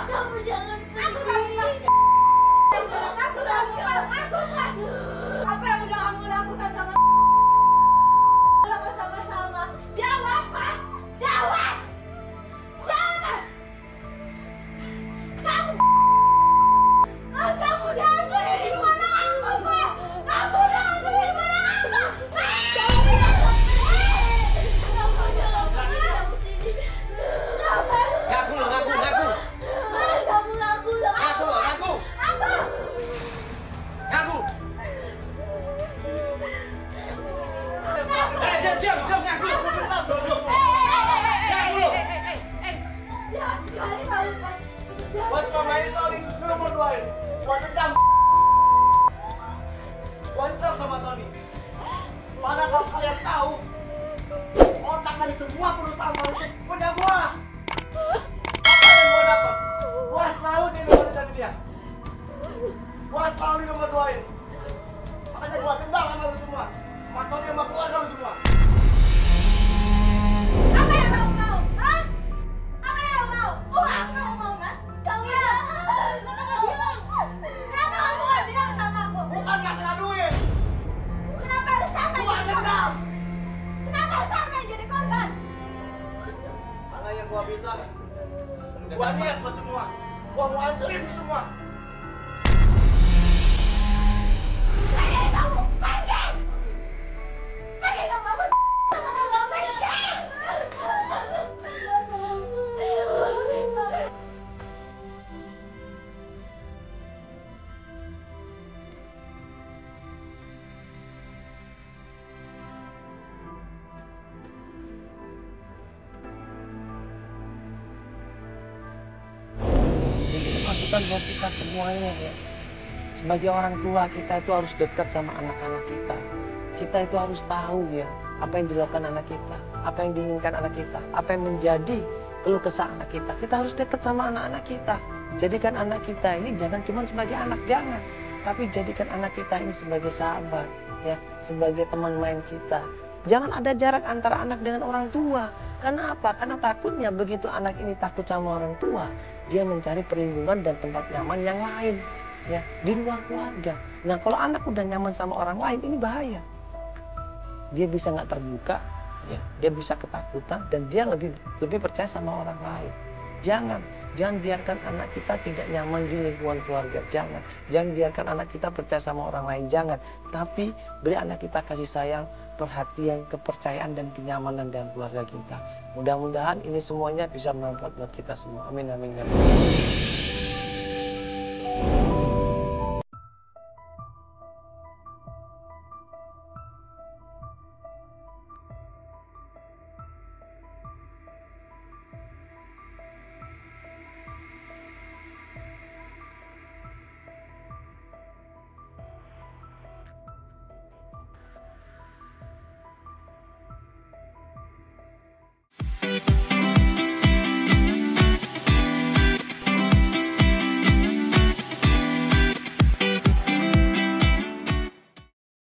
Kamu jangan pergi. Apa yang udah kamu lakukan sama Salma? Jawab, Pak. Jawab. Kamu udah hancurin hidup anak aku, Pak. Kamu udah hancurin hidup anak aku. Kamu jangan pergi dari sini. Ngaku. Kamu ngaku. Diam, ngaku. Jahat sekali kamu, Pak. Gua selama ini Tony, lu nomor 2-in. Gua dendam. Gua dendam sama Tony. Mana kalau kalian tahu, otak dari semua perusahaan politik punya gua. Apa yang gua dapat? Gua selalu dilindungi dari dia. Gua selalu nomor 2-in. Makanya gua dendam sama lu semua. Sama Tony sama keluarga lu semua. Apa yang kamu mau? Hah? Apa yang kamu mau? Uang kamu mau, Mas? Kamu bilang. Kenapa kamu gak bilang sama aku? Bukan masalah duit. Kenapa harus Salma Gua jadi dendam. korban? Kenapa harus Salma yang jadi korban? Karena yang gua bisa, gua niat buat semua. Gua mau hancurin itu semua. Pergi kamu! Pergi! Pergi kamu! Pergi! Itu masukan buat kita semuanya ya. Sebagai orang tua kita itu harus dekat sama anak-anak kita. Kita itu harus tahu ya apa yang dilakukan anak kita, apa yang diinginkan anak kita, apa yang menjadi keluh kesah anak kita. Kita harus dekat sama anak-anak kita. Jadikan anak kita ini jangan cuma sebagai anak, jangan. Tapi jadikan anak kita ini sebagai sahabat, ya, sebagai teman main kita. Jangan ada jarak antara anak dengan orang tua. Karena apa? Karena takutnya begitu anak ini takut sama orang tua, dia mencari perlindungan dan tempat nyaman yang lain, ya, di luar keluarga. Nah, kalau anak udah nyaman sama orang lain, ini bahaya. dia bisa nggak terbuka, ya, dia bisa ketakutan dan dia lebih percaya sama orang lain. Jangan biarkan anak kita tidak nyaman di lingkungan keluarga. Jangan biarkan anak kita percaya sama orang lain. Jangan. Tapi beri anak kita kasih sayang, perhatian, kepercayaan dan kenyamanan dalam keluarga kita. Mudah-mudahan ini semuanya bisa bermanfaat buat kita semua. Amin amin.